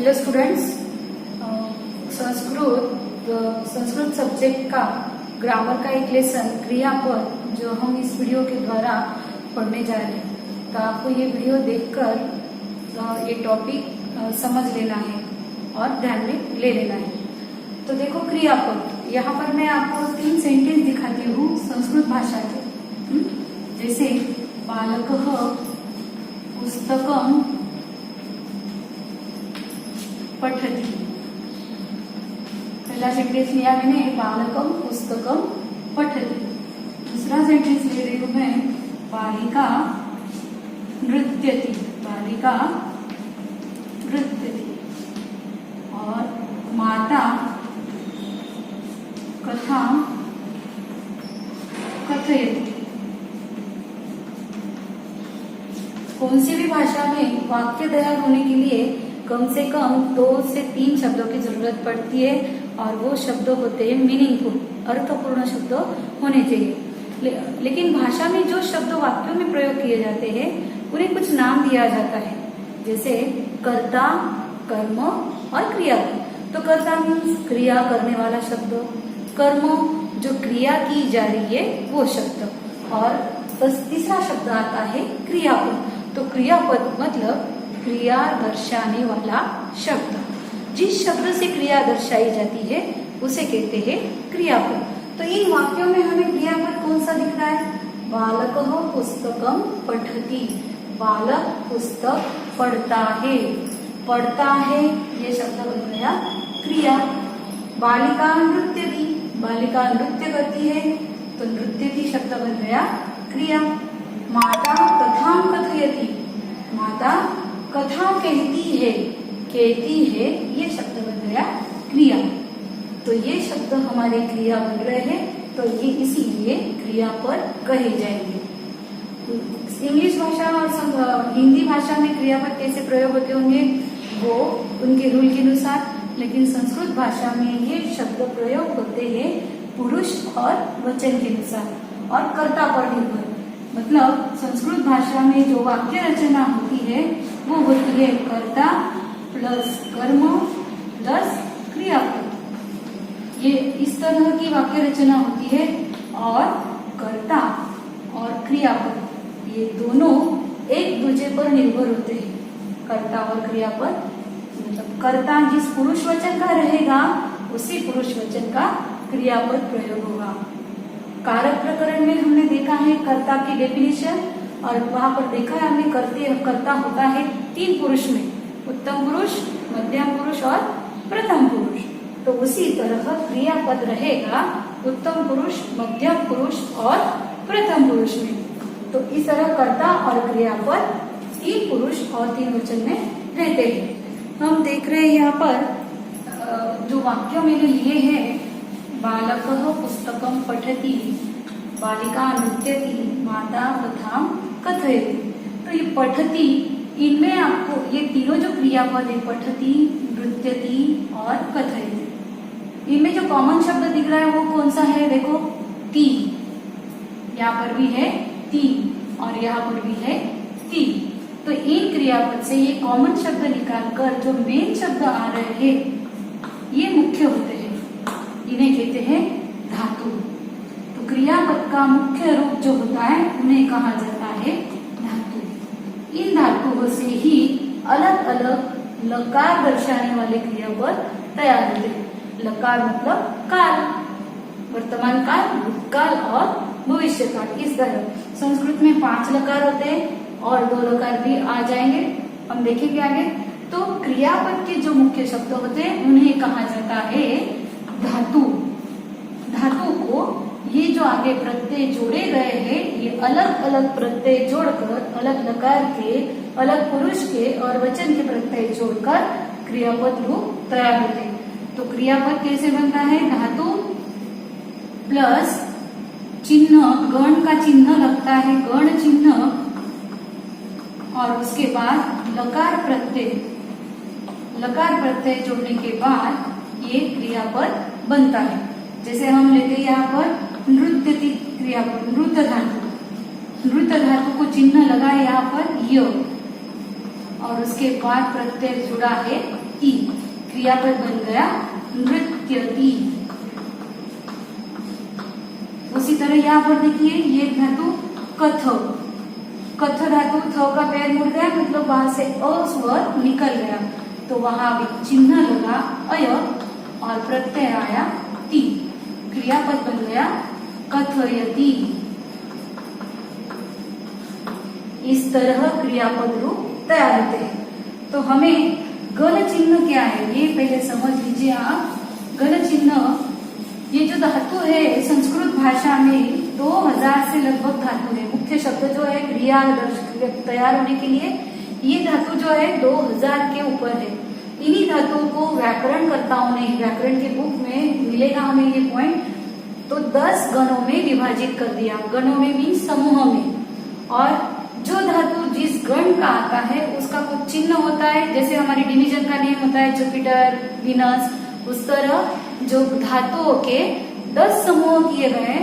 Hello students, Sanskrit subject का grammar का एक लेसन क्रियापद जो हम इस वीडियो के द्वारा पढ़ने जा रहे हैं। तो आपको ये वीडियो देखकर ये टॉपिक समझ लेना है और ध्यान में ले लेना है। तो देखो क्रियापद, यहाँ पर मैं आपको 3 सेंटेंस दिखाती हूँ संस्कृत भाषा के। जैसे बालकः पुस्तकं पठति। पहला सेंटेंस लिया मैंने, बालकं पुस्तकं पठति। दूसरा सेंटेंस ले रही हूं मैं, बालिका नृत्यति। बालिका नृत्यति। और माता कथां कथयति। कौन सी भी भाषा में वाक्य तैयार होने के लिए कम से कम 2 से 3 शब्दों की जरूरत पड़ती है, और वो शब्द होते हैं मीनिंगफुल, अर्थपूर्ण शब्द होने चाहिए। लेकिन भाषा में जो शब्द वाक्यों में प्रयोग किए जाते हैं उन्हें कुछ नाम दिया जाता है, जैसे कर्ता, कर्म और क्रियापद। तो कर्ता मीन्स क्रिया करने वाला शब्द, कर्म जो क्रिया की जा रही है वो शब्द, और तीसरा शब्द आता है क्रियापद। तो क्रियापद मतलब क्रिया दर्शाने वाला शब्द। जिस शब्द से क्रिया दर्शाई जाती है उसे कहते हैं क्रियापद। तो इन वाक्यों में हमें क्रियापद कौन सा दिख रहा है? बालकः पुस्तकं पठति। बालक पुस्तक पढ़ता है। पढ़ता है ये शब्द बन गया क्रिया। बालिका नृत्यति। बालिका नृत्य करती है तो नृत्यति शब्द बन गया क्रिया। माता कथां कथयति। माता कथा कहती है, ये शब्द बन गया क्रिया। तो ये शब्द हमारे क्रिया बन रहे हैं, तो ये इसीलिए क्रियापद कहे जाएंगे। इंग्लिश भाषा और हिंदी भाषा में क्रियापद कैसे प्रयोग होते होंगे वो उनके रूल के अनुसार, लेकिन संस्कृत भाषा में ये शब्द प्रयोग होते हैं पुरुष और वचन के अनुसार और कर्ता पर निर्भर। मतलब संस्कृत भाषा में जो वाक्य रचना होती है वो होती है कर्ता प्लस कर्म प्लस क्रियापद। ये इस तरह की वाक्य रचना होती है, और कर्ता और क्रियापद ये दोनों एक दूसरे पर निर्भर होते हैं। कर्ता और क्रियापद मतलब कर्ता जिस पुरुष वचन का रहेगा उसी पुरुष वचन का क्रियापद प्रयोग होगा। कारक प्रकरण में हमने देखा है कर्ता की डेफिनेशन, और वहां पर देखा है हमने कर्ता होता है 3 पुरुष में, उत्तम पुरुष, मध्यम पुरुष और प्रथम पुरुष। तो उसी तरह क्रियापद रहेगा उत्तम पुरुष, मध्यम पुरुष और प्रथम पुरुष में। तो इस तरह कर्ता और क्रियापद 3 पुरुष और 3 वचन में रहते हैं। हम देख रहे हैं यहाँ पर जो वाक्य मैंने लिए हैं, बालकः पुस्तकं पठति, बालिका नृत्यति, माता कथां कथयति। तो ये पठति, इनमें आपको ये तीनों जो क्रियापद है पठति, नृत्यति और कथयति, इनमें जो कॉमन शब्द दिख रहा है वो कौन सा है? देखो ती। यहाँ पर भी है ती और यहाँ पर भी है ती। तो इन क्रियापद से ये कॉमन शब्द निकालकर जो मेन शब्द आ रहे हैं ये मुख्य होते हैं, इन्हें कहते हैं धातु। तो क्रियापद का मुख्य रूप जो होता है उन्हें कहा जाता है धातु। इन धातुओं से ही अलग अलग लकार दर्शाने वाले क्रियापद तैयार होते हैं। लकार मतलब काल, वर्तमान काल, भूतकाल और भविष्य काल। इस तरह संस्कृत में 5 लकार होते हैं और 2 लकार भी आ जाएंगे, हम देखेंगे आगे। तो क्रियापद के जो मुख्य शब्द होते हैं उन्हें कहा जाता है धातु। धातु को ये जो आगे प्रत्यय जोड़े गए हैं ये अलग अलग प्रत्यय जोड़कर, अलग लकार के, अलग पुरुष के और वचन के प्रत्यय जोड़कर क्रियापद रूप तैयार होते हैं। तो क्रियापद कैसे बनता है? धातु प्लस चिन्ह, गण का चिन्ह लगता है, गण चिन्ह, और उसके बाद लकार प्रत्यय जोड़ने के बाद ये क्रियापद बनता है। जैसे हम लेते हैं यहाँ पर नृत्यति क्रियापद, नृत्य धातु। नृत्य धातु को चिन्ह लगा है यहाँ पर य, और उसके बाद प्रत्यय जुड़ा है ती, क्रियापद बन गया नृत्यति। उसी तरह यहाँ पर देखिए ये धातु कथ, कथ धातु थ का पैर मुड़ गया, मतलब वहां से अ स्वर निकल गया, तो वहां भी चिन्ह लगा अय और प्रत्यय आया ती, क्रियापद बन गया कथयति। इस तरह क्रियापद रूप तैयार होते हैं। तो हमें गण चिन्ह क्या है ये पहले समझ लीजिए आप। गण चिन्ह, ये जो धातु है संस्कृत भाषा में 2000 से लगभग धातु है। मुख्य शब्द जो है क्रिया तैयार होने के लिए ये धातु जो है 2000 के ऊपर है। इन्हीं धातुओं को व्याकरणकर्ताओं ने, व्याकरण के बुक में मिलेगा हमें ये पॉइंट, तो 10 गणों में विभाजित कर दिया। गणों में मीन्स समूह में, और जो धातु जिस गण का आता है उसका कुछ चिन्ह होता है। जैसे हमारी डिवीजन का नेम होता है जुपिटर, वीनस, उस तरह जो धातुओं के 10 समूह किए गए,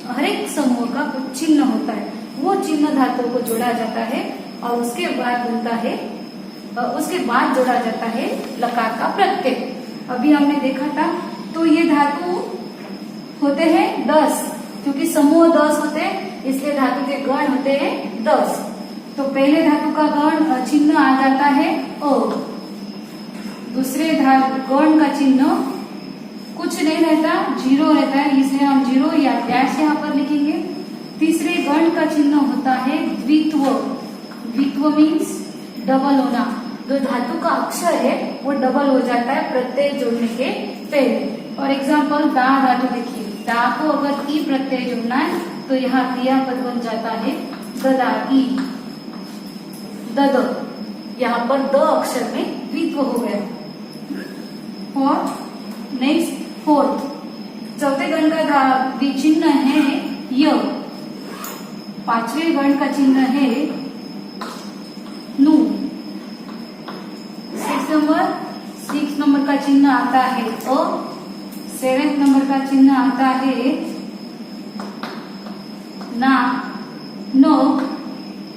हर एक समूह का कुछ चिन्ह होता है। वो चिन्ह धातुओं को जोड़ा जाता है और उसके बाद बनता है, उसके बाद जोड़ा जाता है लकार का प्रत्यय। अभी हमने देखा था, तो ये धातु होते हैं 10, क्योंकि समूह 10 होते हैं इसलिए धातु के गण होते हैं 10। तो पहले धातु का गण चिन्ह आ जाता है अ, दूसरे गण का चिन्ह कुछ नहीं रहता, 0 रहता है, इसलिए हम 0 या डैश यहाँ पर लिखेंगे। तीसरे गण का चिन्ह होता है द्वित्व, द्वित्व मीन्स डबल होना, जो धातु का अक्षर है वो डबल हो जाता है प्रत्यय जोड़ने के पहले। और एग्जाम्पल दा धातु देखिए, दा को अगर ई प्रत्यय जोड़ना है तो यहाँ क्रियापद बन जाता है ददाती, दद, यहाँ पर द अक्षर में द्वित्व हो गया। और नेक्स्ट फोर्थ, चौथे गण का चिन्ह है य, पांचवे गण का चिन्ह है नु, 6 नंबर का चिन्ह आता है अ, 7 नंबर का चिन्ह आता है ना, नो,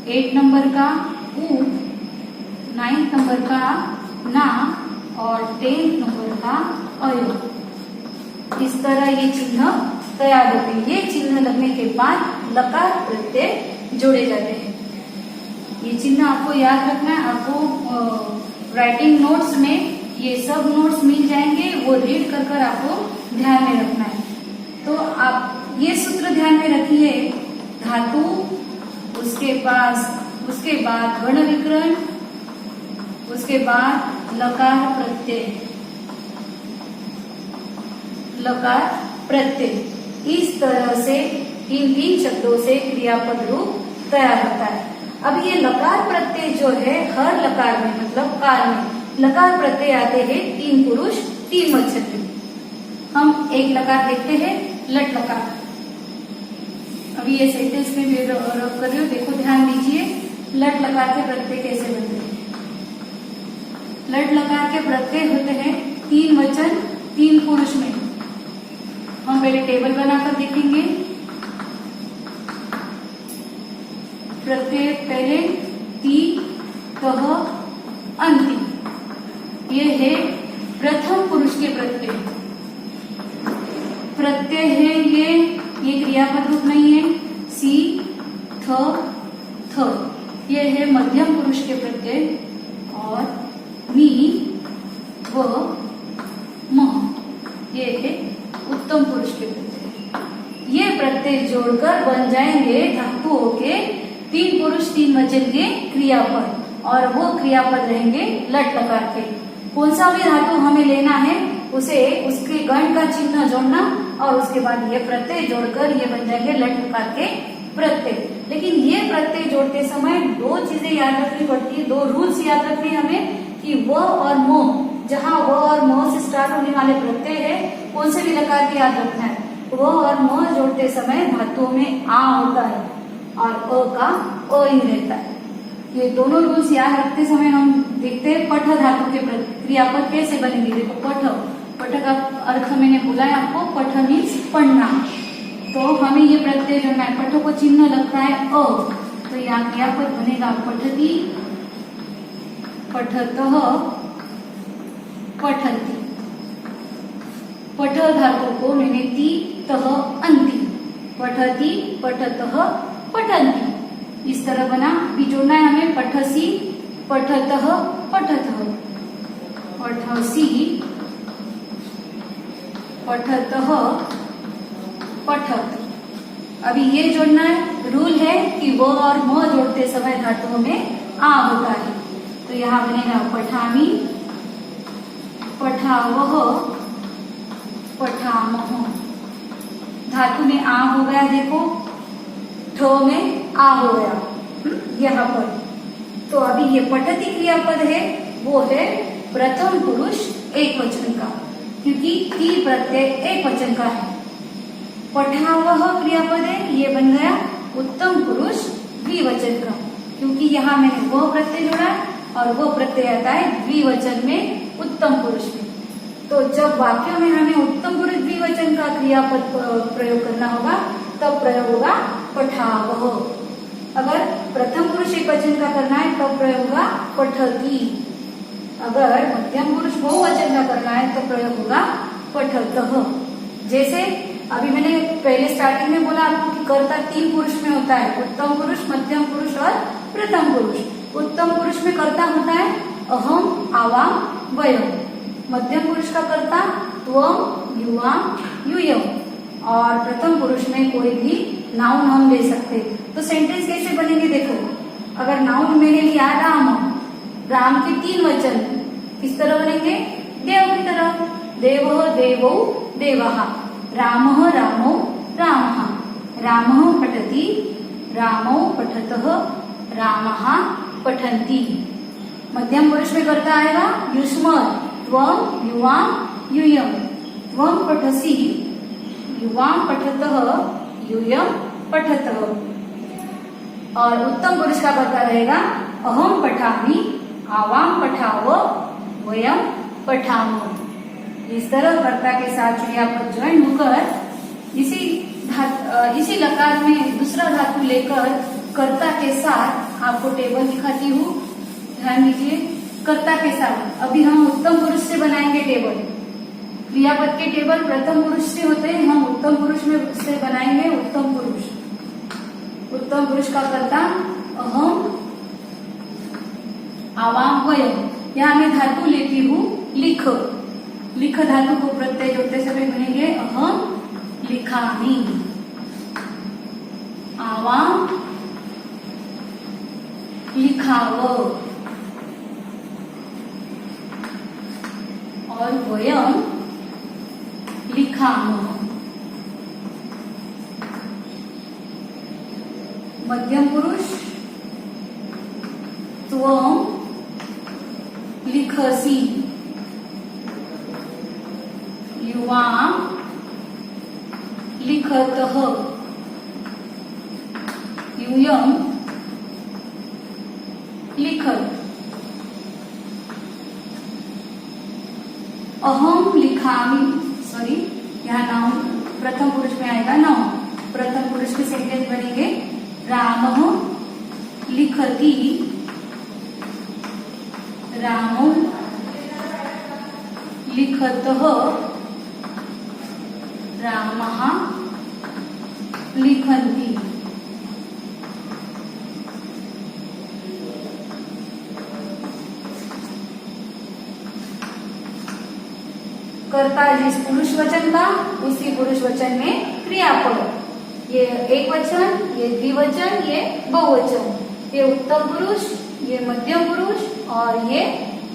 8 नंबर का उ, 9 नंबर का ना और 10 नंबर का अय। इस तरह ये चिन्ह तैयार होते हैं। ये चिन्ह लगने के बाद लकार प्रत्यय जोड़े जाते हैं। ये चिन्ह आपको याद रखना है। आपको राइटिंग नोट्स में ये सब नोट्स मिल जाएंगे, वो रीड कर कर आपको ध्यान में रखना है। तो आप ये सूत्र ध्यान में रखिए, धातु, उसके बाद गण विकरण, उसके बाद लकार प्रत्यय, लकार प्रत्यय। इस तरह से इन 3 शब्दों से क्रियापद रूप तैयार होता है। अब ये लकार प्रत्यय जो है हर लकार में, मतलब कार में लकार प्रत्यय आते हैं 3 पुरुष 3 वचन में। हम एक लकार देखते हैं, लट लकार। अभी ये सेंटेंस में मैं रब कर रही हूँ, देखो ध्यान दीजिए, लट लकार के प्रत्यय कैसे बनते हैं। लट लकार के प्रत्यय होते हैं 3 वचन 3 पुरुष में। हम पहले टेबल बनाकर देखेंगे। प्रत्यय पहले ती, कह, अंति, ये है प्रथम पुरुष के प्रत्यय। प्रत्यय है ये क्रियापद रूप नहीं है, सी, थ, थ, ये है मध्यम पुरुष के प्रत्यय, और मी, व, म, ये है उत्तम पुरुष के प्रत्यय। ये प्रत्यय जोड़कर बन जाएंगे धातुओं के 3 पुरुष 3 वचन के क्रियापद, और वो क्रियापद रहेंगे लट लकार के। कौन सा भी धातु हमें लेना है उसे उसके गण का चिन्ह जोड़ना, और उसके बाद ये प्रत्यय जोड़कर ये बन जाएंगे लट लकार के प्रत्यय। लेकिन ये प्रत्यय जोड़ते समय 2 चीजें याद रखनी पड़ती है, 2 रूल्स याद रखने हमें, कि व और म, जहाँ व और म से स्टार्ट होने वाले प्रत्यय है कौन से भी लकार के याद रखना है। व और म जोड़ते समय धातुओं में आ होता है और अ का अ ही रहता है। ये दोनों रूल्स याद रखते समय हम देखते हैं पठ धातु के क्रियापद कैसे बनेंगे। देखो पठ, पठ का अर्थ मैंने बोला है आपको, पठ मीन्स पढ़ना। तो हमें ये प्रत्यय जोड़ना है, पठ को चिन्ह लगता है अ, तो यहाँ क्रियापद बनेगा पठती, पठतः, पठन्ति। पठ धातु को मैंने ती तह अंति, पठति पठतः पठन्ति इस तरह बना। भी जोड़ना है हमें पठसी पठतः पठतः, पठसी पठतः पठत। अभी ये जोड़ना है, रूल है कि व और म जोड़ते समय धातुओं में आ होता है। तो यहाँ बनेगा पठामी पठावह पठामह। धातु में आ हो गया, देखो ठ में आ हो गया यहाँ पर। तो अभी ये पठति क्रियापद है, वो है प्रथम पुरुष एक वचन का, क्योंकि ती प्रत्यय एक वचन का है। पठावह क्रियापद है, ये बन गया उत्तम पुरुष द्विवचन का, क्योंकि यहाँ मैंने वो प्रत्यय जोड़ा है और वो प्रत्यय आता है द्विवचन में उत्तम पुरुष में। तो जब वाक्यों में हमें उत्तम पुरुष द्विवचन का क्रियापद प्रयोग करना होगा तब प्रयोग होगा पठावह। अगर प्रथम पुरुष एक वचन का करना है तब प्रयोग होगा पठति। अगर मध्यम पुरुष बहुवचन का करना है तो प्रयोग होगा पठतः। जैसे अभी मैंने पहले स्टार्टिंग में बोला आपको कि कर्ता 3 पुरुष में होता है, उत्तम पुरुष, मध्यम पुरुष और प्रथम पुरुष। उत्तम पुरुष में कर्ता होता है अहम, आवाम, वयम। मध्यम पुरुष का कर्ता त्वम, युवाम, यूयम। और प्रथम पुरुष में कोई भी नाउन हम ले सकते। तो सेंटेंस कैसे बनेंगे देखो। अगर नाउन मैंने लिया राम, राम के 3 वचन किस तरह बनेंगे, देव की तरह। देवः देवौ देवः, रामः रामौ रामः, रामः पठति रामौ पठतः, रामः पठन्ति। मध्यम पुरुष में कर्ता आएगा युष्मत्, त्वम, युवाम, यूयम। त्वम पठसि, युवाम पठतः, यूयम पठतः। और उत्तम पुरुष का कर्ता रहेगा अहम पठामि, आवाम पठाव, वयम पठामः। इस तरह कर्ता के साथ क्रियापद ज्वाइन होकर इसी लकार में दूसरा धातु लेकर कर्ता के साथ आपको टेबल दिखाती हूँ। ध्यान दीजिए, कर्ता के साथ अभी हम उत्तम पुरुष से बनाएंगे टेबल। क्रियापद के टेबल प्रथम पुरुष से होते हैं, हम उत्तम पुरुष में से बनाएंगे उत्तम पुरुष। उत्तम पुरुष का कर्ता अहम, आवाम, वयम। यहाँ मैं धातु लेती हूँ लिख। लिख धातु को प्रत्यय जोड़ते समय बनेंगे अहम लिखामि, आवाम लिखाव और वयम लिखामः। मध्यम पुरुष त्वम लिखसि, युवाम लिखतः, यूयम लिखत। अहम लिखामि, सॉरी यहाँ नाउन प्रथम पुरुष में आएगा नाउन। प्रथम पुरुष के सेंटेंस बनेंगे रामः लिखति, रामौ लिखतः, रामः लिखन्ति। कर्ता जिस पुरुष वचन का उसी पुरुष वचन में क्रियापद। ये एक वचन, ये द्विवचन, ये बहुवचन। ये उत्तम पुरुष, ये मध्यम पुरुष और ये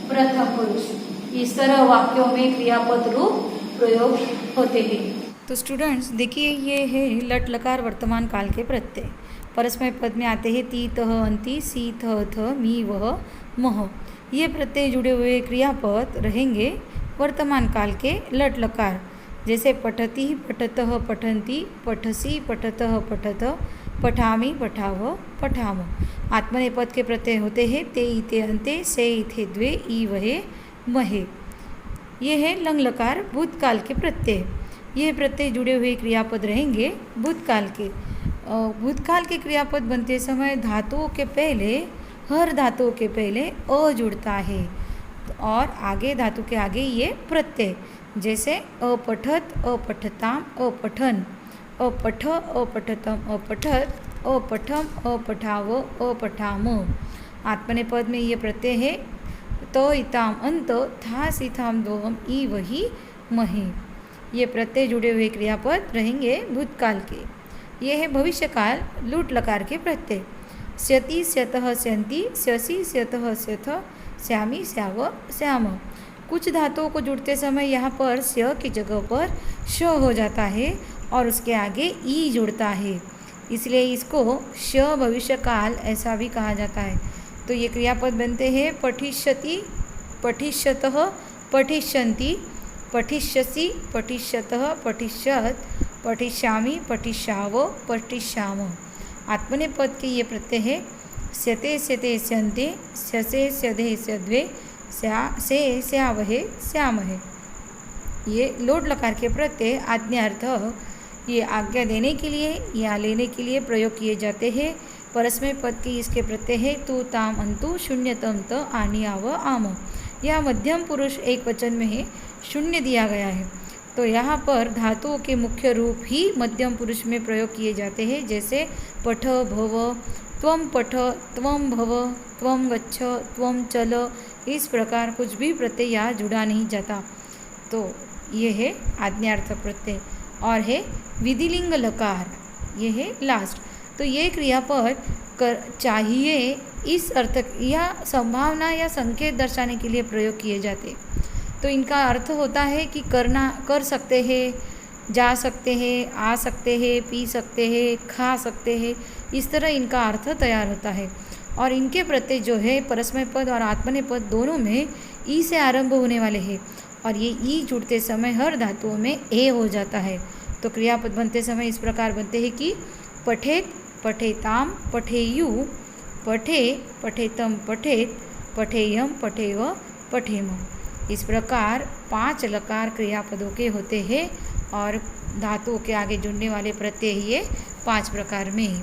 प्रथम पुरुष। इस तरह वाक्यों में क्रियापद रूप प्रयोग होते हैं। तो स्टूडेंट्स देखिए, ये है लट लकार वर्तमान काल के प्रत्यय। परस्मै पद में आते हैं ती तह अंति, सी थ थ मी वह मह। ये प्रत्यय जुड़े हुए क्रियापद रहेंगे वर्तमान काल के लट लकार। जैसे पठति पठतः पठन्ति, पठसि पठतः पठत, पठामि पठाव पठाम। आत्मनेपद के प्रत्यय होते हैं ते इते अन्ते, से इथे द्वे, ई वहे महे। ये है लंग लकार भूतकाल के प्रत्यय। ये प्रत्यय जुड़े हुए क्रियापद रहेंगे भूतकाल के। भूतकाल के क्रियापद बनते समय धातुओं के पहले, हर धातुओं के पहले अ जुड़ता है। और आगे धातु के आगे ये प्रत्यय, जैसे अपठत, अपठताम, अपठन, अपठ, अपठतम, अपठत, अपठम, अपठाव, अपठाम। आत्मनेपद में ये प्रत्यय है तो इताम अंत, था सीथाम दोहम, ई वही महे। ये प्रत्यय जुड़े हुए क्रियापद रहेंगे भूतकाल के। ये है भविष्यकाल लूट लकार के प्रत्यय। स्यति, स्यतः, स्यन्ति, स्यसि, स्यतः, स्यथ, श्यामी, श्याव, श्याम। कुछ धातुओं को जुड़ते समय यहाँ पर स्य की जगह पर श हो जाता है और उसके आगे ई जुड़ता है, इसलिए इसको श भविष्यकाल ऐसा भी कहा जाता है। तो ये क्रियापद बनते हैं पठिष्यति, पठिष्यतः, पठिष्यन्ति, पठिष्यसि, पठिष्यतः, पठिष्यत्, पठिष्यामि, पठिष्याव, पठिष्याम। आत्मनेपद के ये प्रत्यय है स्यते, स्यते, स्यन्ते, स्यसे, स्यधे, स्यद्वे, स्या, से, स्यावहे, श्यामहे। ये लोट लकार के प्रत्यय आज्ञार्थ, ये आज्ञा देने के लिए या लेने के लिए प्रयोग किए जाते हैं। परस्मय पद की इसके प्रत्यय है तु, ताम, अंतु, शून्यतम, त, आनि, आव, आम। यह मध्यम पुरुष एक वचन में है, शून्य दिया गया है। तो यहाँ पर धातुओं के मुख्य रूप ही मध्यम पुरुष में प्रयोग किए जाते हैं, जैसे पठ, भव, त्वम पठ, त्वम भव, त्वम गच्छ, त्वम चल। इस प्रकार कुछ भी प्रत्यय यहाँ जुड़ा नहीं जाता। तो ये है आज्ञार्थ प्रत्यय। और है विधिलिंग लकार, ये है लास्ट। तो ये क्रियापद कर चाहिए इस अर्थ या संभावना या संकेत दर्शाने के लिए प्रयोग किए जाते। तो इनका अर्थ होता है कि करना, कर सकते हैं, जा सकते हैं, आ सकते हैं, पी सकते हैं, खा सकते हैं, इस तरह इनका अर्थ तैयार होता है। और इनके प्रत्यय जो है परस्मय पद और आत्मनेपद दोनों में ई से आरंभ होने वाले हैं और ये ई जुड़ते समय हर धातुओं में ए हो जाता है। तो क्रियापद बनते समय इस प्रकार बनते हैं कि पठेत, पठेताम, पठेयु, पठे, पठेतम, पठेत, पठेयम, पठेव, पठेम। इस प्रकार 5 लकार क्रियापदों के होते हैं और धातुओं के आगे जुड़ने वाले प्रत्यय ये 5 प्रकार में